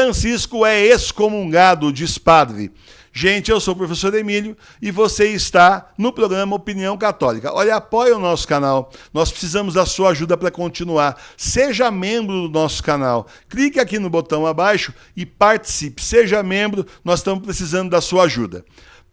Francisco é excomungado, diz padre. Gente, eu sou o professor Emílio e você está no programa Opinião Católica. Olha, apoia o nosso canal. Nós precisamos da sua ajuda para continuar. Seja membro do nosso canal. Clique aqui no botão abaixo e participe. Seja membro, nós estamos precisando da sua ajuda.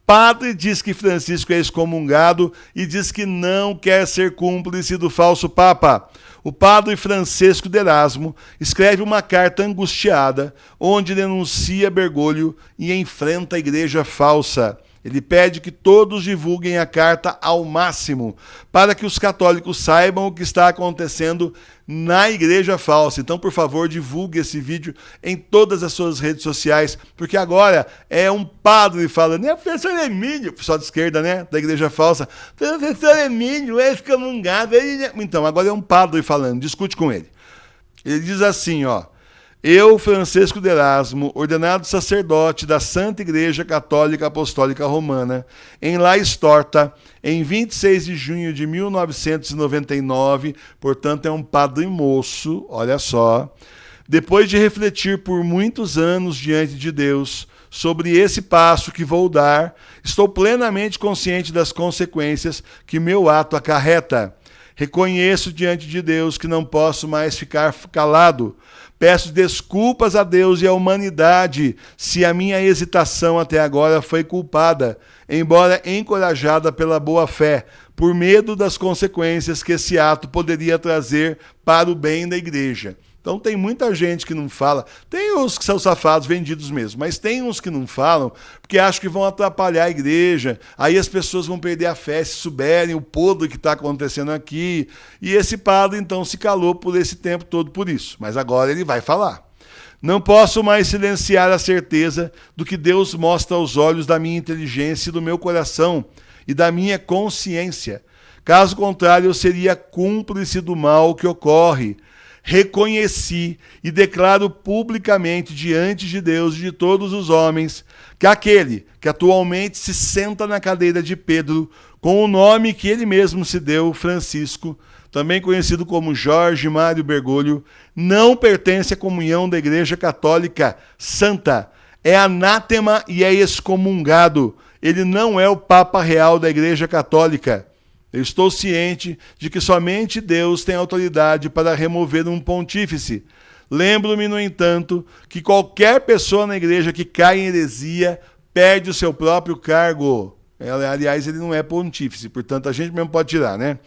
Padre diz que Francisco é excomungado e diz que não quer ser cúmplice do falso Papa. O padre Francisco de Erasmo escreve uma carta angustiada onde denuncia Bergoglio e enfrenta a igreja falsa. Ele pede que todos divulguem a carta ao máximo para que os católicos saibam o que está acontecendo na igreja falsa. Então, por favor, divulgue esse vídeo em todas as suas redes sociais, porque agora é um padre falando, é o professor Emílio, pessoal de esquerda, né, da igreja falsa, professor Emílio é excomungado. Então, agora é um padre falando, discute com ele. Ele diz assim, ó: eu, Francisco de Erasmo, ordenado sacerdote da Santa Igreja Católica Apostólica Romana, em La Storta, em 26 de junho de 1999, portanto é um padre moço, olha só, depois de refletir por muitos anos diante de Deus sobre esse passo que vou dar, estou plenamente consciente das consequências que meu ato acarreta. Reconheço diante de Deus que não posso mais ficar calado. Peço desculpas a Deus e à humanidade se a minha hesitação até agora foi culpada, embora encorajada pela boa fé, por medo das consequências que esse ato poderia trazer para o bem da igreja. Então tem muita gente que não fala, tem os que são safados vendidos mesmo, mas tem uns que não falam porque acham que vão atrapalhar a igreja, aí as pessoas vão perder a fé se souberem o podre que está acontecendo aqui, e esse padre então se calou por esse tempo todo por isso, mas agora ele vai falar. Não posso mais silenciar a certeza do que Deus mostra aos olhos da minha inteligência e do meu coração e da minha consciência. Caso contrário, eu seria cúmplice do mal que ocorre. Reconheci e declaro publicamente diante de Deus e de todos os homens que aquele que atualmente se senta na cadeira de Pedro, com o nome que ele mesmo se deu, Francisco, também conhecido como Jorge Mário Bergoglio, não pertence à comunhão da Igreja Católica Santa, é anátema e é excomungado. Ele não é o Papa Real da Igreja Católica. Eu estou ciente de que somente Deus tem autoridade para remover um pontífice. Lembro-me, no entanto, que qualquer pessoa na igreja que cai em heresia perde o seu próprio cargo. Aliás, ele não é pontífice, portanto a gente mesmo pode tirar, né?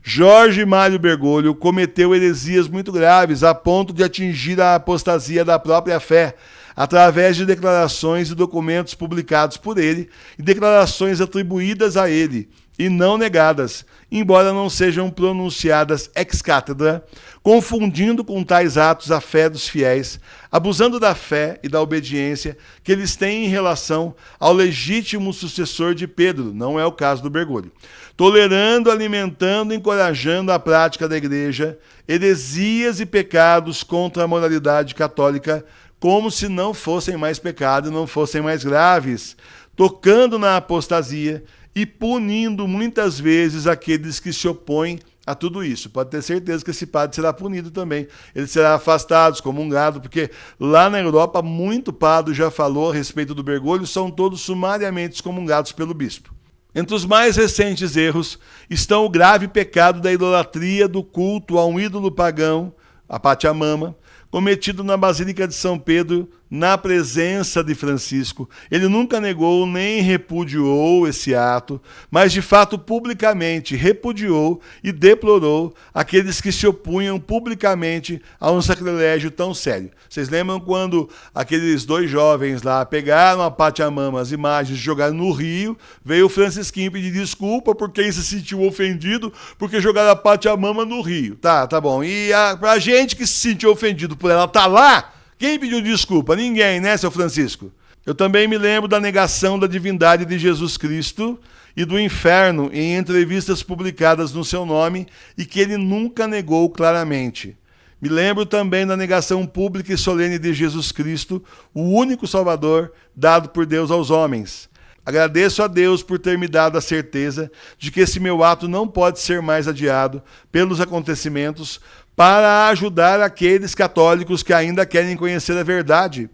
Jorge Mário Bergoglio cometeu heresias muito graves a ponto de atingir a apostasia da própria fé, através de declarações e documentos publicados por ele e declarações atribuídas a ele e não negadas, embora não sejam pronunciadas ex cátedra, confundindo com tais atos a fé dos fiéis, abusando da fé e da obediência que eles têm em relação ao legítimo sucessor de Pedro, não é o caso do Bergoglio, tolerando, alimentando e encorajando a prática da igreja, heresias e pecados contra a moralidade católica, como se não fossem mais pecado e não fossem mais graves, tocando na apostasia e punindo muitas vezes aqueles que se opõem a tudo isso. Pode ter certeza que esse padre será punido também. Ele será afastado, excomungado, porque lá na Europa muito padre já falou a respeito do Bergoglio, são todos sumariamente excomungados pelo bispo. Entre os mais recentes erros estão o grave pecado da idolatria do culto a um ídolo pagão, a Pachamama, cometido na Basílica de São Pedro, na presença de Francisco. Ele nunca negou nem repudiou esse ato, mas de fato publicamente repudiou e deplorou aqueles que se opunham publicamente a um sacrilégio tão sério. Vocês lembram quando aqueles dois jovens lá pegaram a Pachamama, as imagens, jogaram no rio, veio o Francisquinho pedir desculpa porque ele se sentiu ofendido porque jogaram a Pachamama no rio. Tá bom. E pra gente que se sentiu ofendido por ela estar lá, quem pediu desculpa? Ninguém, né, seu Francisco? Eu também me lembro da negação da divindade de Jesus Cristo e do inferno em entrevistas publicadas no seu nome e que ele nunca negou claramente. Me lembro também da negação pública e solene de Jesus Cristo, o único Salvador dado por Deus aos homens. Agradeço a Deus por ter me dado a certeza de que esse meu ato não pode ser mais adiado pelos acontecimentos para ajudar aqueles católicos que ainda querem conhecer a verdade.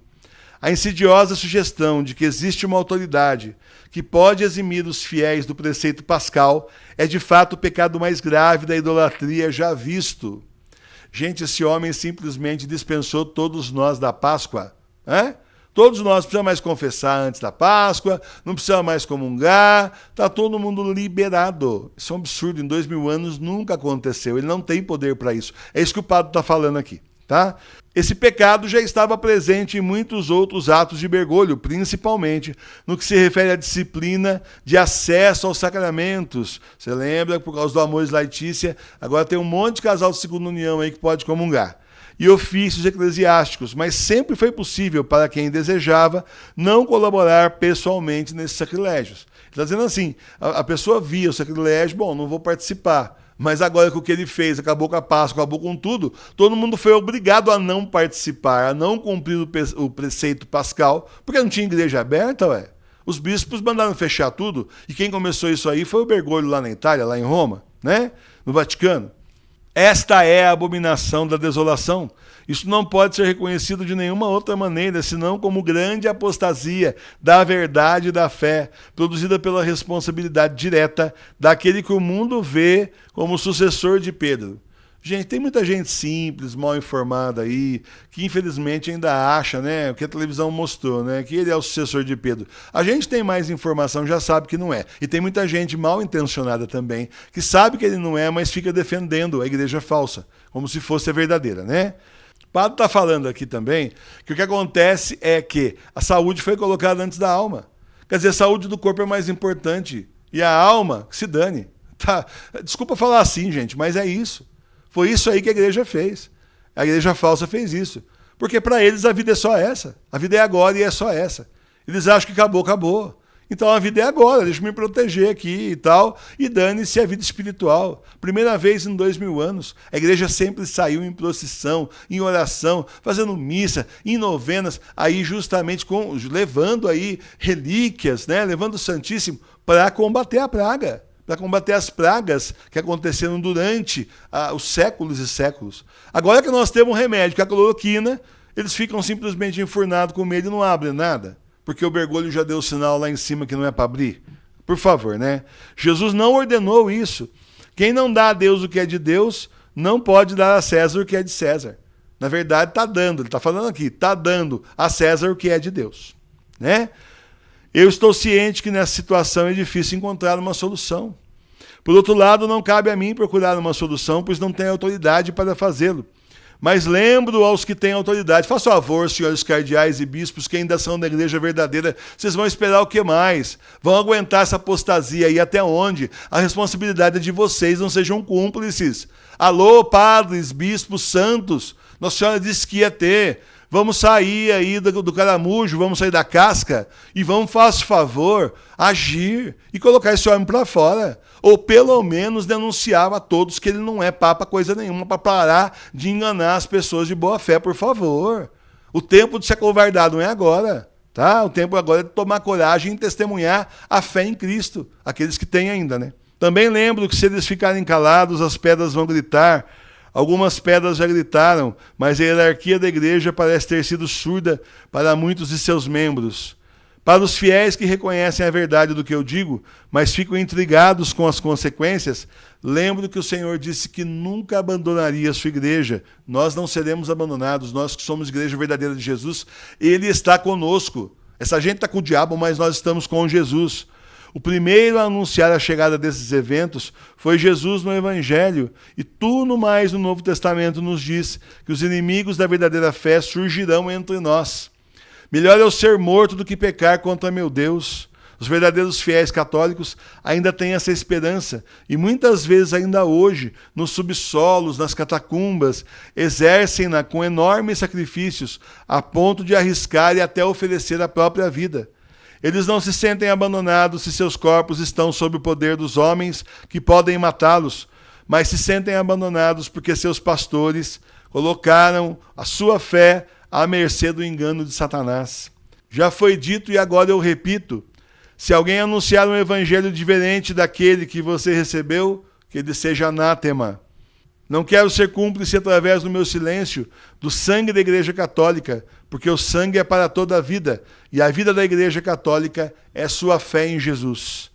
A insidiosa sugestão de que existe uma autoridade que pode eximir os fiéis do preceito pascal é de fato o pecado mais grave da idolatria já visto. Gente, esse homem simplesmente dispensou todos nós da Páscoa. Todos nós precisamos mais confessar antes da Páscoa, não precisamos mais comungar, está todo mundo liberado. Isso é um absurdo, em 2000 anos nunca aconteceu, ele não tem poder para isso. É isso que o padre está falando aqui. Tá? Esse pecado já estava presente em muitos outros atos de Bergoglio, principalmente no que se refere à disciplina de acesso aos sacramentos. Você lembra, por causa do Amoris Laetitia, agora tem um monte de casal de segunda união aí que pode comungar. E ofícios eclesiásticos, mas sempre foi possível para quem desejava não colaborar pessoalmente nesses sacrilégios. Ele está dizendo assim, a pessoa via o sacrilégio, bom, não vou participar. Mas agora que o que ele fez acabou com a Páscoa, acabou com tudo, todo mundo foi obrigado a não participar, a não cumprir o preceito pascal, porque não tinha igreja aberta, ué. Os bispos mandaram fechar tudo, e quem começou isso aí foi o Bergoglio lá na Itália, lá em Roma, né? No Vaticano. Esta é a abominação da desolação. Isso não pode ser reconhecido de nenhuma outra maneira, senão como grande apostasia da verdade e da fé, produzida pela responsabilidade direta daquele que o mundo vê como sucessor de Pedro. Gente, tem muita gente simples, mal informada aí, que infelizmente ainda acha, né, o que a televisão mostrou, né, que ele é o sucessor de Pedro. A gente tem mais informação, já sabe que não é. E tem muita gente mal intencionada também, que sabe que ele não é, mas fica defendendo a igreja falsa, como se fosse a verdadeira, né? O padre está falando aqui também que o que acontece é que a saúde foi colocada antes da alma. Quer dizer, a saúde do corpo é mais importante. E a alma, que se dane. Tá? Desculpa falar assim, gente, mas é isso. Foi isso aí que a igreja fez. A igreja falsa fez isso. Porque para eles a vida é só essa. A vida é agora e é só essa. Eles acham que acabou, acabou. Então a vida é agora, deixa eu me proteger aqui e tal. E dane-se a vida espiritual. Primeira vez em 2000 anos, a igreja sempre saiu em procissão, em oração, fazendo missa, em novenas, aí justamente levando aí relíquias, né? Levando o Santíssimo para combater a praga. Para combater as pragas que aconteceram durante os séculos e séculos. Agora que nós temos um remédio, que é a cloroquina, eles ficam simplesmente enfurnados com medo e não abrem nada. Porque o Bergoglio já deu o sinal lá em cima que não é para abrir. Por favor, né? Jesus não ordenou isso. Quem não dá a Deus o que é de Deus, não pode dar a César o que é de César. Na verdade, está dando, ele está falando aqui, está dando a César o que é de Deus. Né? Eu estou ciente que nessa situação é difícil encontrar uma solução. Por outro lado, não cabe a mim procurar uma solução, pois não tenho autoridade para fazê-lo. Mas lembro aos que têm autoridade. Faça favor, senhores cardeais e bispos, que ainda são da igreja verdadeira, vocês vão esperar o que mais? Vão aguentar essa apostasia aí até onde? A responsabilidade é de vocês, não sejam cúmplices. Alô, padres, bispos, santos, Nossa Senhora disse que ia ter. Vamos sair aí do caramujo, vamos sair da casca e vamos, faça favor, agir e colocar esse homem para fora. Ou pelo menos denunciar a todos que ele não é papa coisa nenhuma, para parar de enganar as pessoas de boa fé, por favor. O tempo de se acovardar não é agora. Tá? O tempo agora é de tomar coragem e testemunhar a fé em Cristo, aqueles que têm ainda, né? Também lembro que se eles ficarem calados, as pedras vão gritar. Algumas pedras já gritaram, mas a hierarquia da igreja parece ter sido surda para muitos de seus membros. Para os fiéis que reconhecem a verdade do que eu digo, mas ficam intrigados com as consequências, lembro que o Senhor disse que nunca abandonaria a sua igreja. Nós não seremos abandonados, nós que somos igreja verdadeira de Jesus, Ele está conosco. Essa gente está com o diabo, mas nós estamos com Jesus. O primeiro a anunciar a chegada desses eventos foi Jesus no Evangelho, e tudo mais no Novo Testamento nos diz que os inimigos da verdadeira fé surgirão entre nós. Melhor eu ser morto do que pecar contra meu Deus. Os verdadeiros fiéis católicos ainda têm essa esperança, e muitas vezes ainda hoje, nos subsolos, nas catacumbas, exercem-na com enormes sacrifícios, a ponto de arriscar e até oferecer a própria vida. Eles não se sentem abandonados se seus corpos estão sob o poder dos homens que podem matá-los, mas se sentem abandonados porque seus pastores colocaram a sua fé à mercê do engano de Satanás. Já foi dito e agora eu repito, se alguém anunciar um evangelho diferente daquele que você recebeu, que ele seja anátema. Não quero ser cúmplice através do meu silêncio do sangue da Igreja Católica, porque o sangue é para toda a vida, e a vida da Igreja Católica é sua fé em Jesus.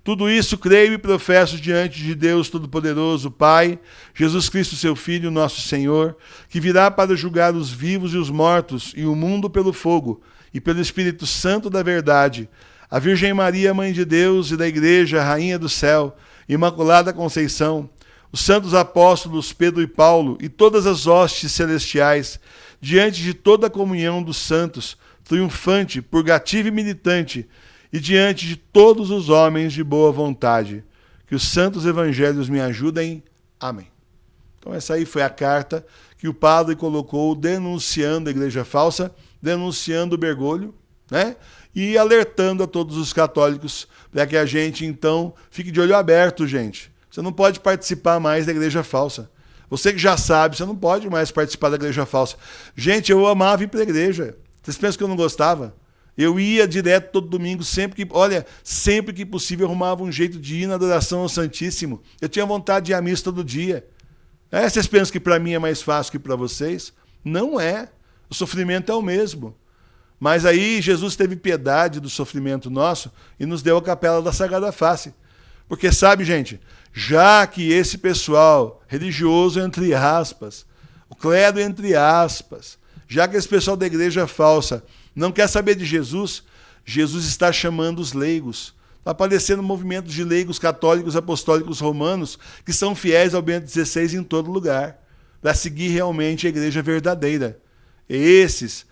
Tudo isso creio e professo diante de Deus Todo-Poderoso, Pai, Jesus Cristo, seu Filho, nosso Senhor, que virá para julgar os vivos e os mortos, e o mundo pelo fogo, e pelo Espírito Santo da verdade, a Virgem Maria, Mãe de Deus e da Igreja, Rainha do Céu, Imaculada Conceição, os santos apóstolos Pedro e Paulo e todas as hostes celestiais, diante de toda a comunhão dos santos, triunfante, purgativa e militante, e diante de todos os homens de boa vontade. Que os santos evangelhos me ajudem. Amém. Então essa aí foi a carta que o padre colocou denunciando a igreja falsa, denunciando o Bergoglio, né? E alertando a todos os católicos para que a gente, então, fique de olho aberto, gente. Você não pode participar mais da igreja falsa. Você que já sabe, você não pode mais participar da igreja falsa. Gente, eu amava ir para a igreja. Vocês pensam que eu não gostava? Eu ia direto todo domingo, sempre que possível, eu arrumava um jeito de ir na adoração ao Santíssimo. Eu tinha vontade de ir à missa todo dia. Vocês pensam que para mim é mais fácil que para vocês? Não é. O sofrimento é o mesmo. Mas aí Jesus teve piedade do sofrimento nosso e nos deu a capela da Sagrada Face. Porque sabe, gente, já que esse pessoal religioso, entre aspas, o clero, entre aspas, já que esse pessoal da igreja falsa não quer saber de Jesus, Jesus está chamando os leigos. Está aparecendo movimentos de leigos católicos, apostólicos, romanos, que são fiéis ao Bento XVI em todo lugar, para seguir realmente a igreja verdadeira. Esses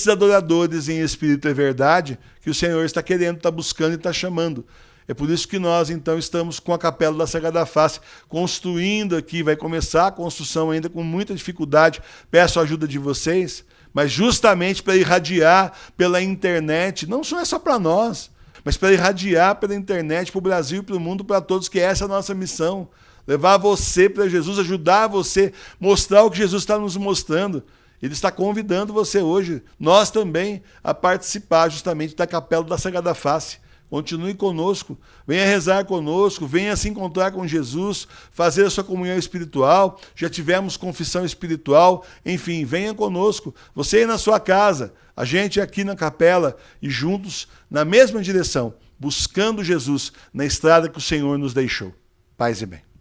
adoradores em espírito e verdade que o Senhor está querendo, está buscando e está chamando. É por isso que nós, então, estamos com a Capela da Sagrada Face, construindo aqui, vai começar a construção ainda com muita dificuldade, peço a ajuda de vocês, mas justamente para irradiar pela internet, não só para nós, mas para irradiar pela internet para o Brasil e para o mundo, para todos, que essa é a nossa missão. Levar você para Jesus, ajudar você, mostrar o que Jesus está nos mostrando. Ele está convidando você hoje, nós também, a participar justamente da Capela da Sagrada Face. Continue conosco, venha rezar conosco, venha se encontrar com Jesus, fazer a sua comunhão espiritual, já tivemos confissão espiritual, enfim, venha conosco, você aí na sua casa, a gente aqui na capela e juntos na mesma direção, buscando Jesus na estrada que o Senhor nos deixou. Paz e bem.